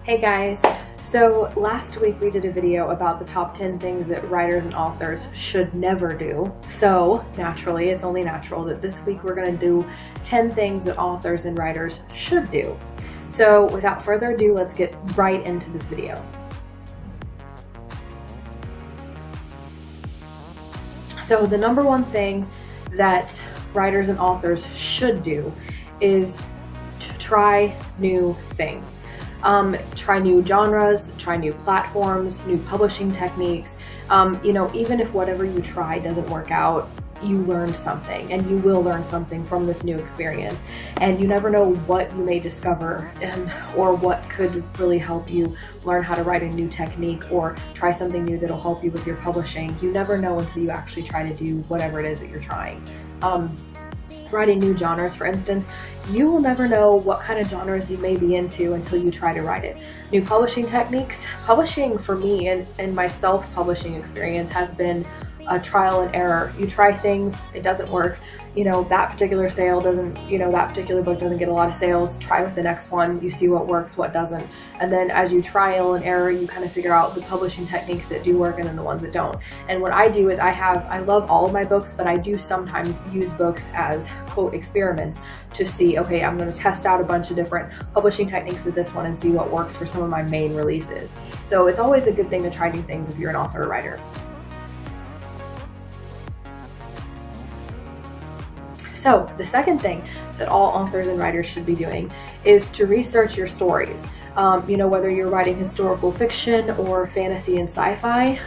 Hey guys, so last week we did a video about the top 10 things that writers and authors should never do. So naturally, it's only natural that this week we're going to do 10 things that authors and writers should do. So without further ado, let's get right into this video. So the number one thing that writers and authors should do is to try new things. Try new genres, try new platforms, new publishing techniques. Even if whatever you try doesn't work out, you learned something, and you will learn something from this new experience. And you never know what you may discover or what could really help you learn how to write a new technique or try something new that'll help you with your publishing. You never know until you actually try to do whatever it is that you're trying. Writing new genres, for instance, you will never know what kind of genres you may be into until you try to write it. New publishing techniques. Publishing for me and my self-publishing experience has been a trial and error. You try things, it doesn't work. That particular sale doesn't, that particular book doesn't get a lot of sales. Try with the next one. You see what works, what doesn't. And then as you trial and error, you kind of figure out the publishing techniques that do work and then the ones that don't. And what I do is I love all of my books, but I do sometimes use books as quote experiments to see, okay, I'm going to test out a bunch of different publishing techniques with this one and see what works for some of my main releases. So it's always a good thing to try new things if you're an author or writer. So the second thing that all authors and writers should be doing is to research your stories. Whether you're writing historical fiction or fantasy and sci-fi,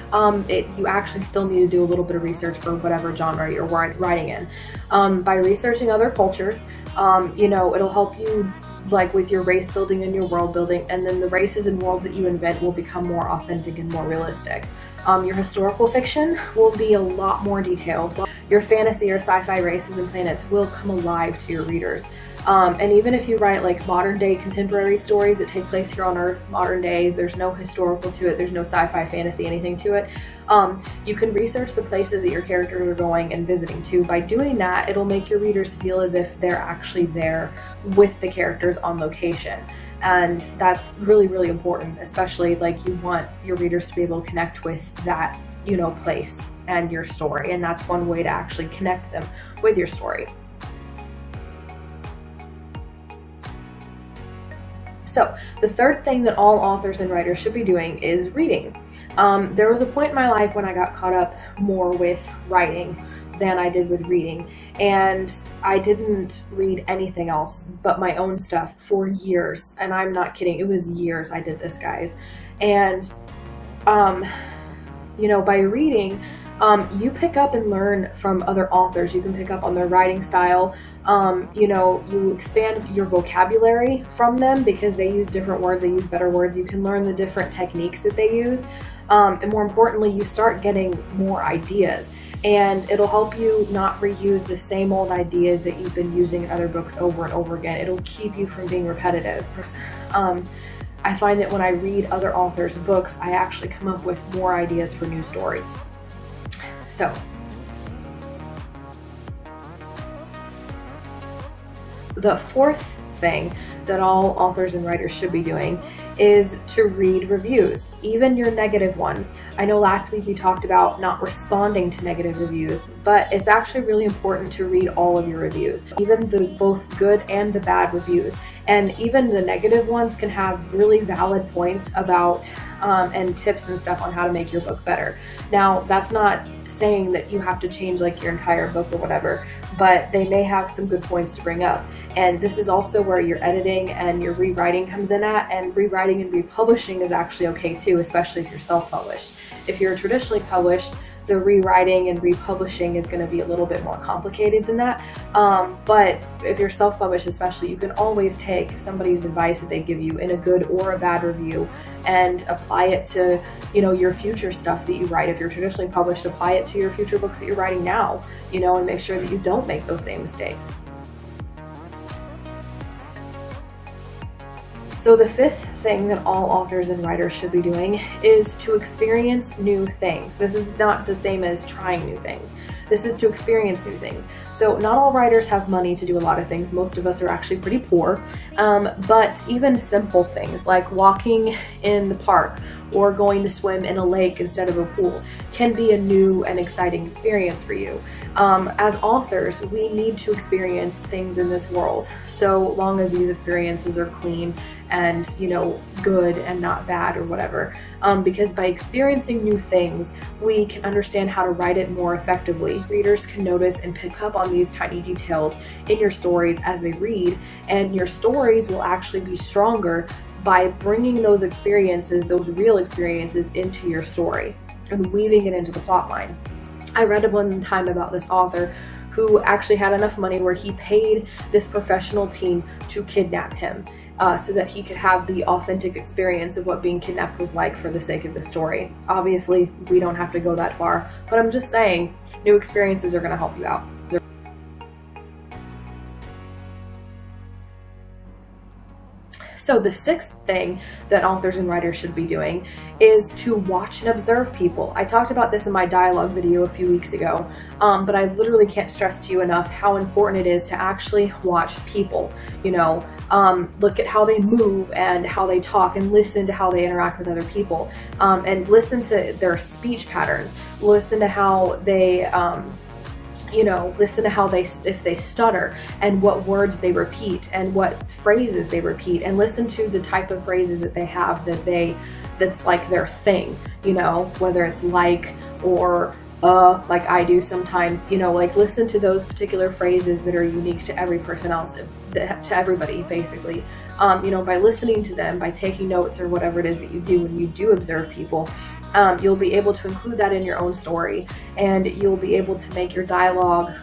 you actually still need to do a little bit of research for whatever genre you're writing in. By researching other cultures, it'll help you like with your race building and your world building, and then the races and worlds that you invent will become more authentic and more realistic. Your historical fiction will be a lot more detailed. Your fantasy or sci-fi races and planets will come alive to your readers. And even if you write like modern day contemporary stories that take place here on Earth, modern day, there's no historical to it, there's no sci-fi, fantasy, anything to it, you can research the places that your characters are going and visiting to. By doing that, it'll make your readers feel as if they're actually there with the characters on location. And that's really, really important, especially like you want your readers to be able to connect with that, place and your story. And that's one way to actually connect them with your story. So the third thing that all authors and writers should be doing is reading. There was a point in my life when I got caught up more with writing than I did with reading, and I didn't read anything else but my own stuff for years, and I'm not kidding, it was years I did this, guys. And by reading, you pick up and learn from other authors. You can pick up on their writing style. You expand your vocabulary from them because they use different words, they use better words. You can learn the different techniques that they use. And more importantly, you start getting more ideas, and it'll help you not reuse the same old ideas that you've been using in other books over and over again. It'll keep you from being repetitive. I find that when I read other authors' books, I actually come up with more ideas for new stories. So, the fourth thing that all authors and writers should be doing is to read reviews, even your negative ones. I know last week we talked about not responding to negative reviews, but it's actually really important to read all of your reviews, even the both good and the bad reviews. And even the negative ones can have really valid points about and tips and stuff on how to make your book better. Now, that's not saying that you have to change like your entire book or whatever, but they may have some good points to bring up. And this is also where your editing and your rewriting comes in at, and rewriting and republishing is actually okay too, especially if you're self-published. If you're traditionally published, the rewriting and republishing is going to be a little bit more complicated than that. But if you're self-published especially, you can always take somebody's advice that they give you in a good or a bad review and apply it to, your future stuff that you write. If you're traditionally published, apply it to your future books that you're writing now, and make sure that you don't make those same mistakes. So the fifth thing that all authors and writers should be doing is to experience new things. This is not the same as trying new things. This is to experience new things. So not all writers have money to do a lot of things. Most of us are actually pretty poor. But even simple things like walking in the park or going to swim in a lake instead of a pool can be a new and exciting experience for you. As authors, we need to experience things in this world, so long as these experiences are clean and, good and not bad or whatever. Because by experiencing new things, we can understand how to write it more effectively. Readers can notice and pick up on these tiny details in your stories as they read, and your stories will actually be stronger by bringing those experiences, those real experiences, into your story and weaving it into the plot line. I read one time about this author who actually had enough money where he paid this professional team to kidnap him so that he could have the authentic experience of what being kidnapped was like for the sake of the story. Obviously, we don't have to go that far, but I'm just saying new experiences are going to help you out. So the sixth thing that authors and writers should be doing is to watch and observe people. I talked about this in my dialogue video a few weeks ago, but I literally can't stress to you enough how important it is to actually watch people. Look at how they move and how they talk, and listen to how they interact with other people, and listen to their speech patterns. Listen to how they listen to how if they stutter and what words they repeat and what phrases they repeat, and listen to the type of phrases that they have that's like their thing, whether it's like or like I do sometimes, listen to those particular phrases that are unique to every person else, to everybody basically. By listening to them, by taking notes or whatever it is that you do when you do observe people, you'll be able to include that in your own story, and you'll be able to make your dialogue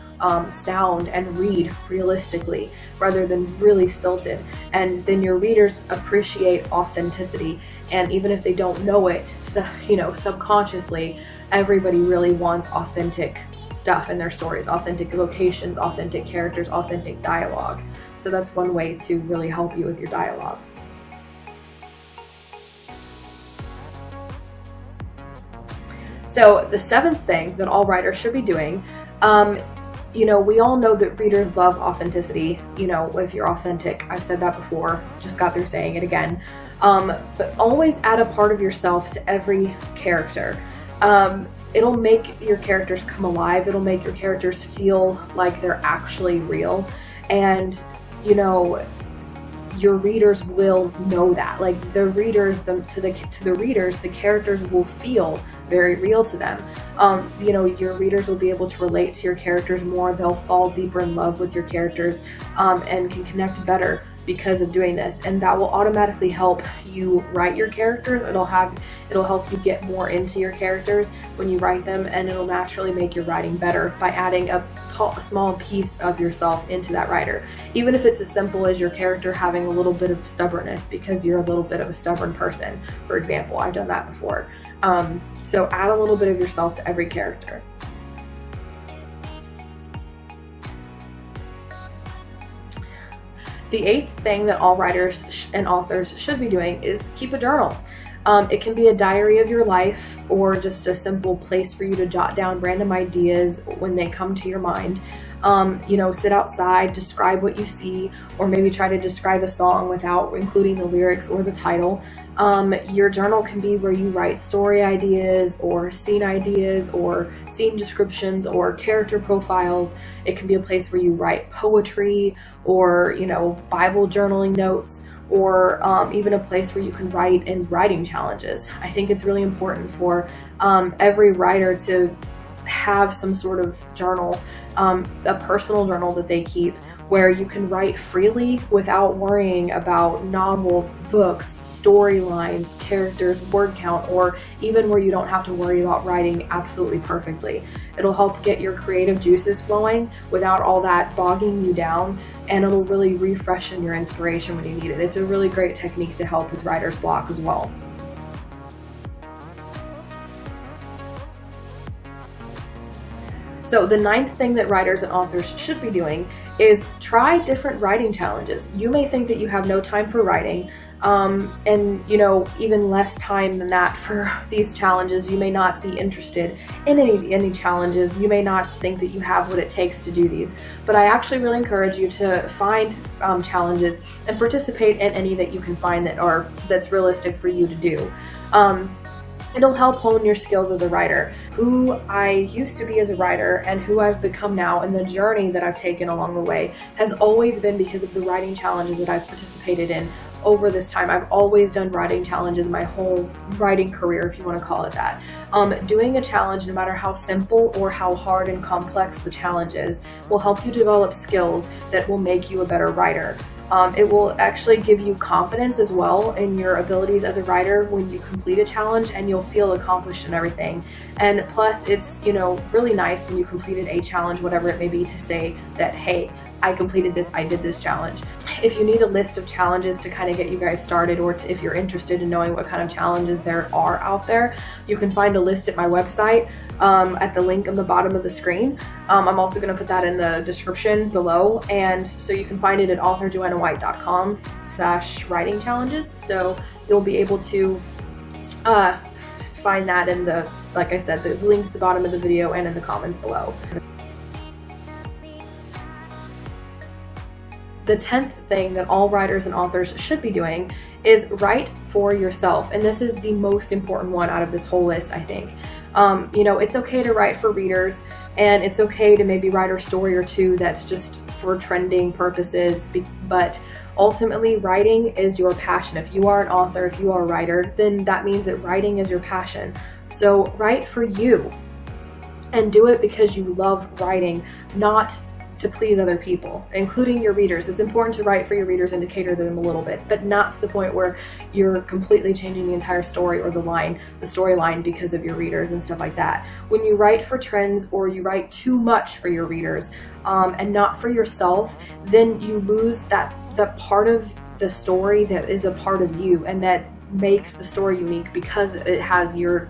sound and read realistically rather than really stilted. And then your readers appreciate authenticity, and even if they don't know it, subconsciously, everybody really wants authentic stuff in their stories, authentic locations, authentic characters, authentic dialogue. So that's one way to really help you with your dialogue. So the seventh thing that all writers should be doing, we all know that readers love authenticity, if you're authentic. I've said that before, just got through saying it again. But always add a part of yourself to every character. It'll make your characters come alive. It'll make your characters feel like they're actually real. And, your readers will know that. Like the readers, to the readers, the characters will feel very real to them. Your readers will be able to relate to your characters more. They'll fall deeper in love with your characters, and can connect better because of doing this, and that will automatically help you write your characters. It'll help you get more into your characters when you write them, and it'll naturally make your writing better by adding a small piece of yourself into that writer. Even if it's as simple as your character having a little bit of stubbornness because you're a little bit of a stubborn person, for example. I've done that before. So add a little bit of yourself to every character. The eighth thing that all writers and authors should be doing is keep a journal. It can be a diary of your life, or just a simple place for you to jot down random ideas when they come to your mind. Sit outside, describe what you see, or maybe try to describe a song without including the lyrics or the title. Your journal can be where you write story ideas or scene descriptions or character profiles. It can be a place where you write poetry or, Bible journaling notes, or even a place where you can write in writing challenges. I think it's really important for every writer to have some sort of journal, a personal journal that they keep, where you can write freely without worrying about novels, books, storylines, characters, word count, or even where you don't have to worry about writing absolutely perfectly. It'll help get your creative juices flowing without all that bogging you down, and it'll really refreshen your inspiration when you need it. It's a really great technique to help with writer's block as well. So the ninth thing that writers and authors should be doing is try different writing challenges. You may think that you have no time for writing, and you know, even less time than that for these challenges. You may not be interested in any challenges. You may not think that you have what it takes to do these, but I actually really encourage you to find challenges and participate in any that you can find that's realistic for you to do. It'll help hone your skills as a writer. Who I used to be as a writer and who I've become now, and the journey that I've taken along the way has always been because of the writing challenges that I've participated in over this time. I've always done writing challenges my whole writing career, if you want to call it that. Doing a challenge, no matter how simple or how hard and complex the challenge is, will help you develop skills that will make you a better writer. It will actually give you confidence as well in your abilities as a writer when you complete a challenge, and you'll feel accomplished in everything. And plus, it's, you know, really nice when you completed a challenge, whatever it may be, to say that, hey, I completed this, I did this challenge. If you need a list of challenges to kind of get you guys started, or if you're interested in knowing what kind of challenges there are out there, you can find a list at my website at the link on the bottom of the screen. I'm also going to put that in the description below, and so you can find it at authorjoannawhite.com/writing challenges. So you'll be able to find that in the, like I said, the link at the bottom of the video and in the comments below. The 10th thing that all writers and authors should be doing is write for yourself. And this is the most important one out of this whole list, I think. You know, it's okay to write for readers, and it's okay to maybe write a story or two that's just for trending purposes, but ultimately writing is your passion. If you are an author, if you are a writer, then that means that writing is your passion. So write for you, and do it because you love writing, not to please other people, including your readers. It's important to write for your readers and to cater to them a little bit, but not to the point where you're completely changing the entire story or the storyline because of your readers and stuff like that. When you write for trends, or you write too much for your readers and not for yourself, then you lose that part of the story that is a part of you, and that makes the story unique because it has you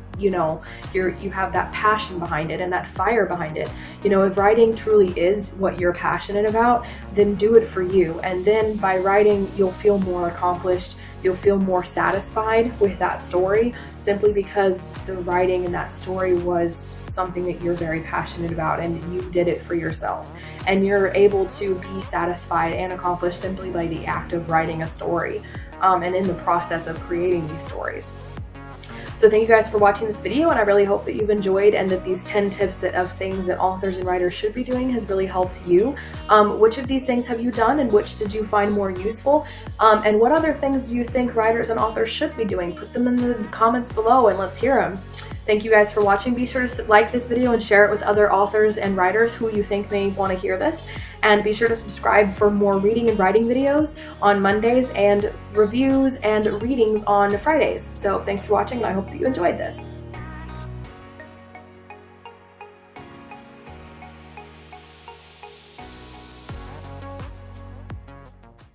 have that passion behind it and that fire behind it. You know, if writing truly is what you're passionate about, then do it for you. And then by writing, you'll feel more accomplished. You'll feel more satisfied with that story, simply because the writing in that story was something that you're very passionate about, and you did it for yourself. And you're able to be satisfied and accomplished simply by the act of writing a story. And in the process of creating these stories. So thank you guys for watching this video, and I really hope that you've enjoyed, and that these 10 tips of things that authors and writers should be doing has really helped you. Which of these things have you done, and which did you find more useful? And what other things do you think writers and authors should be doing? Put them in the comments below and let's hear them. Thank you guys for watching. Be sure to like this video and share it with other authors and writers who you think may want to hear this. And be sure to subscribe for more reading and writing videos on Mondays, and reviews and readings on Fridays. So thanks for watching, and I hope that you enjoyed this.